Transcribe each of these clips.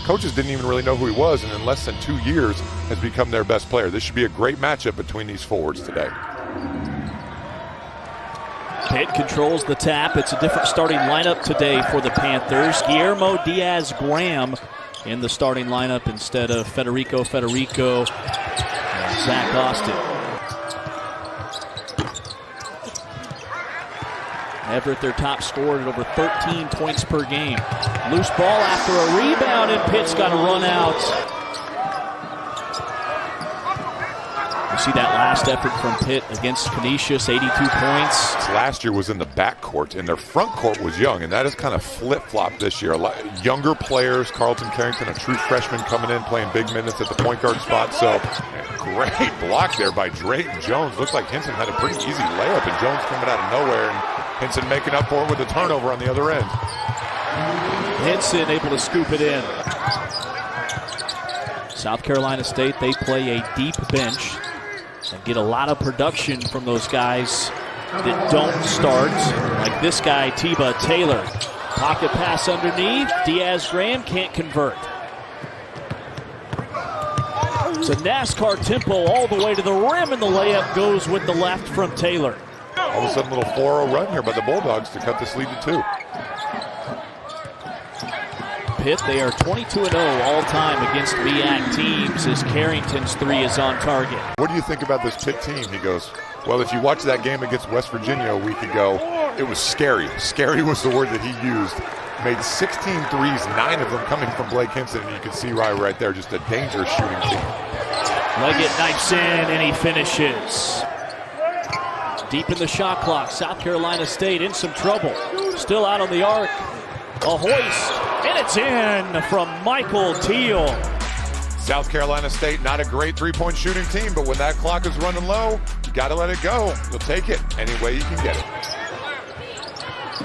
coaches didn't even really know who he was, and in less than 2 years has become their best player. This should be a great matchup between these forwards today. Pitt controls the tap. It's a different starting lineup today for the Panthers. Guillermo Diaz-Graham in the starting lineup instead of Federico and Zach Austin. Everett, their top scorer, at over 13 points per game. Loose ball after a rebound, and Pitt's got to run out. You see that last effort from Pitt against Canisius, 82 points. Last year was in the backcourt, and their front court was young, and that has kind of flip-flopped this year. A lot younger players, Carlton Carrington, a true freshman coming in, playing big minutes at the point guard spot. So great block there by Drayton Jones. Looks like Hinson had a pretty easy layup, and Jones coming out of nowhere, and Hinson making up for it with a turnover on the other end. Hinson able to scoop it in. South Carolina State, they play a deep bench and get a lot of production from those guys that don't start, like this guy, Tiba Taylor. Pocket pass underneath. Diaz-Graham can't convert. It's a NASCAR tempo all the way to the rim, and the layup goes with the left from Taylor. All of a sudden, a little 4-0 run here by the Bulldogs to cut this lead to 2. Pitt, they are 22-0 all-time against MEAC teams as Carrington's 3 is on target. What do you think about this Pitt team? He goes, well, if you watch that game against West Virginia a week ago, it was scary. Scary was the word that he used. Made 16 threes, 9 of them coming from Blake Hinson, and you can see right there, just a dangerous shooting team. Leggett knifes in, and he finishes. Deep in the shot clock, South Carolina State in some trouble. Still out on the arc. A hoist, and it's in from Michael Teal. South Carolina State, not a great three-point shooting team, but when that clock is running low, you got to let it go. You'll take it any way you can get it.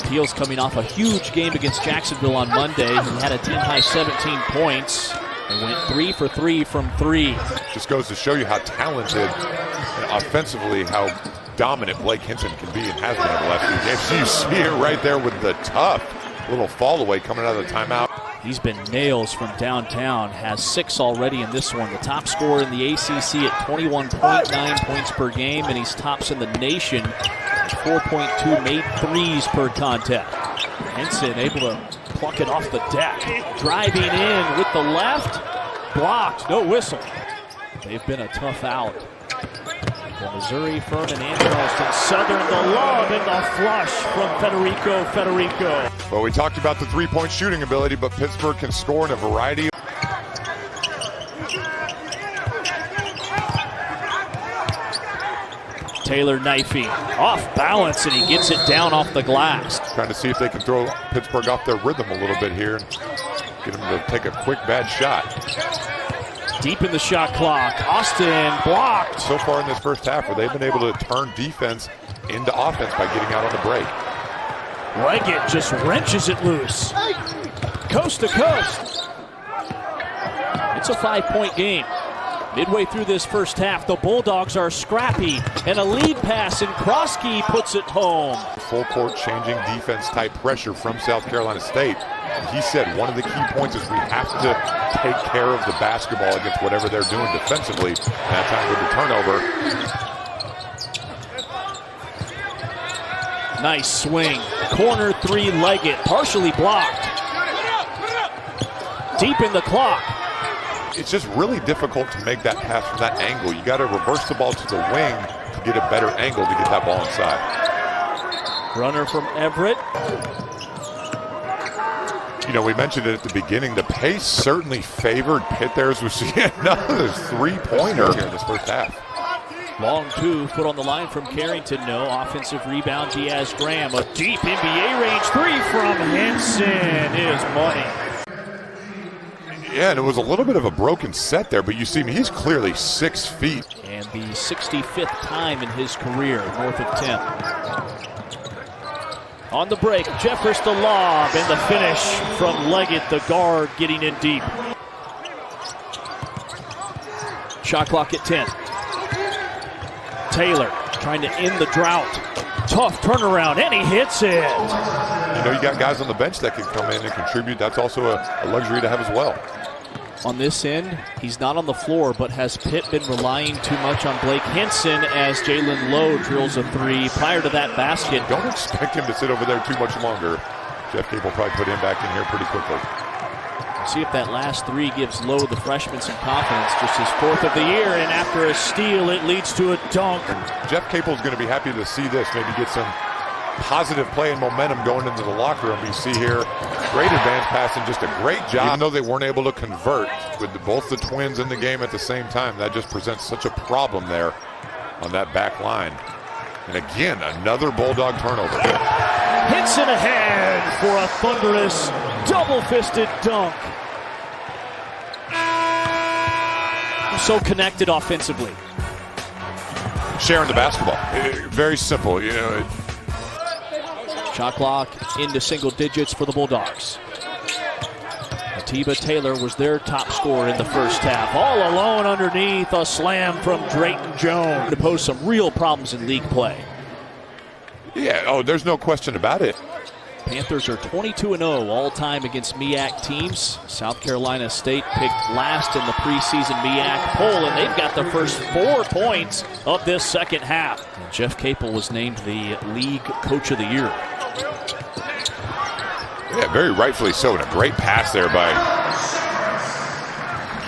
Teal's coming off a huge game against Jacksonville on Monday. He had a team-high 17 points and went 3 for 3 from 3. Just goes to show you how talented and offensively how dominant Blake Hinson can be and has been in the last few games. You see it right there with the tough little fall away coming out of the timeout. He's been nails from downtown, has 6 already in this one. The top scorer in the ACC at 21.9 points per game, and he's tops in the nation at 4.2 made threes per contest. Hinson able to pluck it off the deck. Driving in with the left, blocked, no whistle. They've been a tough out. For Missouri, Furman, and Charleston Southern, the lob and the flush from Federico. Well, we talked about the three-point shooting ability, but Pittsburgh can score in a variety. Taylor knifing, off balance, and he gets it down off the glass. Trying to see if they can throw Pittsburgh off their rhythm a little bit here and get them to take a quick bad shot. Deep in the shot clock, Austin blocked. So far in this first half, where they've been able to turn defense into offense by getting out on the break. Leggett just wrenches it loose. Coast to coast. It's a 5-point game. Midway through this first half, the Bulldogs are scrappy, and a lead pass, and Krosky puts it home. Full court changing defense type pressure from South Carolina State. He said one of the key points is we have to take care of the basketball against whatever they're doing defensively. And that time with the turnover. Nice swing. Corner 3 Leggett, partially blocked. Deep in the clock. It's just really difficult to make that pass from that angle. You got to reverse the ball to the wing to get a better angle to get that ball inside. Runner from Everett. You know, we mentioned it at the beginning. The pace certainly favored Pitt there as we see another three-pointer here in this first half. Long 2, foot on the line from Carrington. No offensive rebound. Diaz-Graham, a deep NBA range 3 from Hinson is money. Yeah, and it was a little bit of a broken set there, but you see, he's clearly 6 feet. And the 65th time in his career, north of 10. On the break, Jeffers the lob, and the finish from Leggett, the guard, getting in deep. Shot clock at 10. Taylor trying to end the drought. Tough turnaround, and he hits it. You know, you got guys on the bench that can come in and contribute. That's also a luxury to have as well. On this end, he's not on the floor, but has Pitt been relying too much on Blake Hinson as Jalen Lowe drills a three prior to that basket? Don't expect him to sit over there too much longer. Jeff Capel probably put him back in here pretty quickly. See if that last three gives Lowe, the freshman, some confidence. Just his fourth of the year, and after a steal, it leads to a dunk. Jeff Capel's going to be happy to see this, maybe get some positive play and momentum going into the locker room. You see here, great advance pass and just a great job. Even though they weren't able to convert with both the twins in the game at the same time, that just presents such a problem there on that back line. And again, another Bulldog turnover. Hinson ahead for a thunderous double-fisted dunk. So connected offensively. Sharing the basketball. Very simple, you know. Shot clock into single digits for the Bulldogs. Atiba Taylor was their top scorer in the first half. All alone underneath, a slam from Drayton Jones to pose some real problems in league play. Yeah, oh, there's no question about it. Panthers are 22-0 all-time against MEAC teams. South Carolina State picked last in the preseason MEAC poll, and they've got the first 4 points of this second half. And Jeff Capel was named the League Coach of the Year. Yeah, very rightfully so, and a great pass there by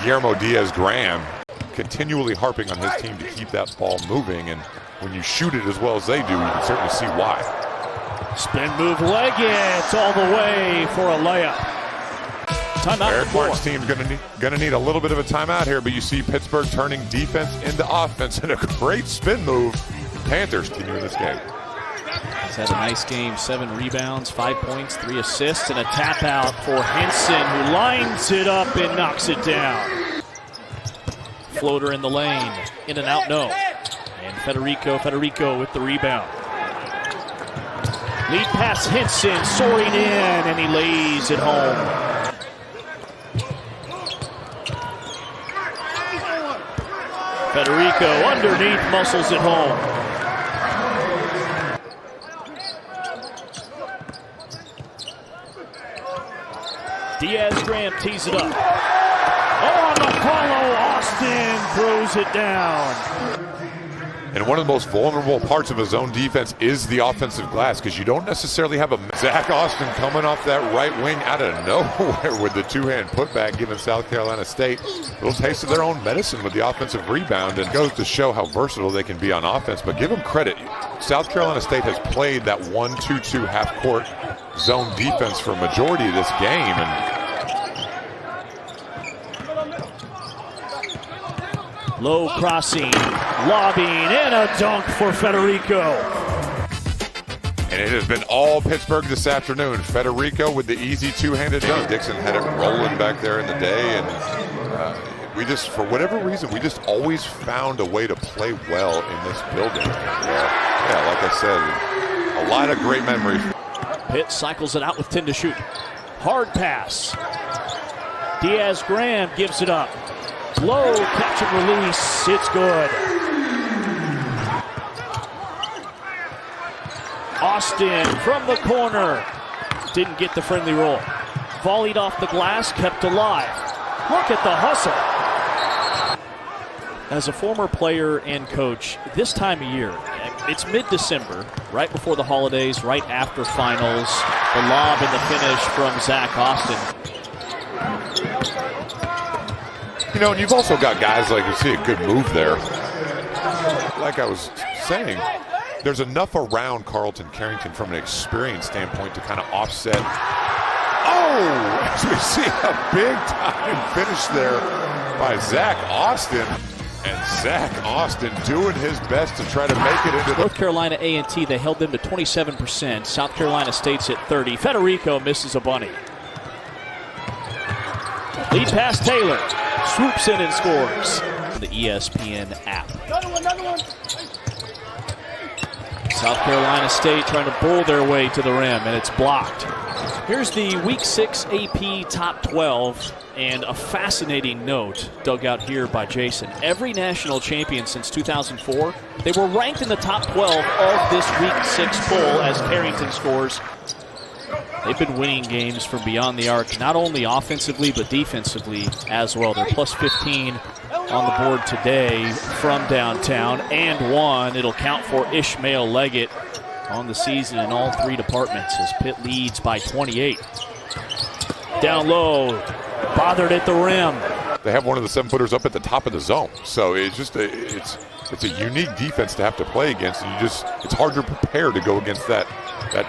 Guillermo Diaz-Graham, continually harping on his team to keep that ball moving, and when you shoot it as well as they do, you can certainly see why. Spin move, leg it all the way for a layup. Timeout. Eric Martin's team's gonna need a little bit of a timeout here, but you see Pittsburgh turning defense into offense and a great spin move. Panthers continue this game. He's had a nice game, 7 rebounds, 5 points, 3 assists, and a tap out for Hinson, who lines it up and knocks it down. Floater in the lane, in and out, no. And Federico with the rebound. Lead pass, Hinson soaring in, and he lays it home. Federico underneath, muscles it home. Diaz-Graham tees it up. Oh, on the follow, Austin throws it down. And one of the most vulnerable parts of a zone defense is the offensive glass, because you don't necessarily have a Zach Austin coming off that right wing out of nowhere with the two-hand putback, giving South Carolina State a little taste of their own medicine with the offensive rebound. And it goes to show how versatile they can be on offense. But give them credit. South Carolina State has played that 1-2-2 half-court zone defense for a majority of this game. And low crossing, lobbing, and a dunk for Federico. And it has been all Pittsburgh this afternoon. Federico with the easy two-handed dunk. Dixon had it rolling back there in the day, and we just, for whatever reason, we just always found a way to play well in this building. Yeah, like I said, a lot of great memories. Pitt cycles it out with 10 to shoot. Hard pass. Diaz-Graham gives it up. Low catch and release. It's good. Austin from the corner. Didn't get the friendly roll. Volleyed off the glass, kept alive. Look at the hustle. As a former player and coach, this time of year, it's mid-December, right before the holidays, right after finals. The lob and the finish from Zach Austin. You know, and you've also got guys like, you see a good move there. Like I was saying, there's enough around Carlton Carrington from an experience standpoint to kind of offset. Oh, as we see a big-time finish there by Zach Austin. And Zach Austin doing his best to try to make it into the... North Carolina A&T, they held them to 27%. South Carolina State's at 30%. Federico misses a bunny. Lead pass Taylor. Swoops in and scores. The ESPN app. South Carolina State trying to bull their way to the rim, and it's blocked. Here's the Week 6 AP Top 12, and a fascinating note dug out here by Jason. Every national champion since 2004, they were ranked in the top 12 of this Week 6 poll as Carrington scores They've been winning games from beyond the arc, not only offensively but defensively as well. They're plus 15 on the board today from downtown, and one. It'll count for Ishmael Leggett on the season in all three departments as Pitt leads by 28. Down low, bothered at the rim. They have one of the 7-footers up at the top of the zone, so it's just it's a unique defense to have to play against, and it's hard to prepare to go against that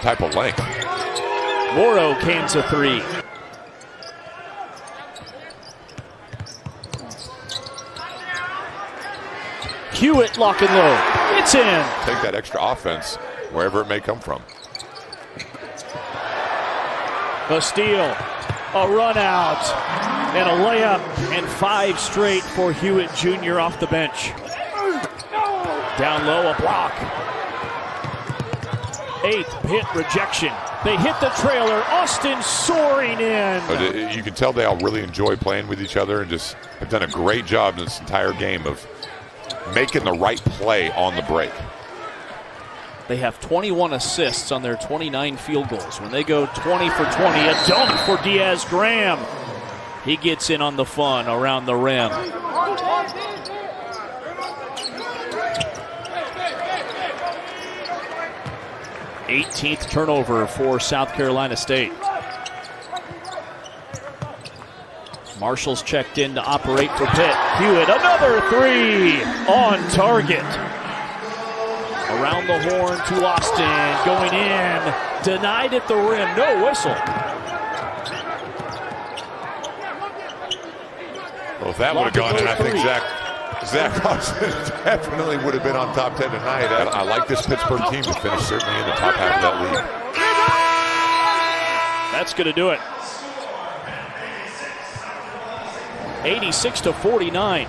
type of length. Morrow cans a three. Hewitt lock and load. It's in. Take that extra offense wherever it may come from. A steal, a run out, and a layup, and 5 straight for Hewitt Jr. off the bench. Down low, a block. 8th hit rejection. They hit the trailer. Austin soaring in. But you can tell they all really enjoy playing with each other and just have done a great job in this entire game of making the right play on the break. They have 21 assists on their 29 field goals. When they go 20 for 20, a dunk for Diaz Graham. He gets in on the fun around the rim. Eighteenth turnover for South Carolina State. Marshall's checked in to operate for Pitt. Hewitt, another 3 on target. Around the horn to Austin, going in, denied at the rim, no whistle. Well, if that would have gone in, I think Zach Austin definitely would have been on top 10 tonight. I like this Pittsburgh team to finish certainly in the top half of that league. That's going to do it. 86-49.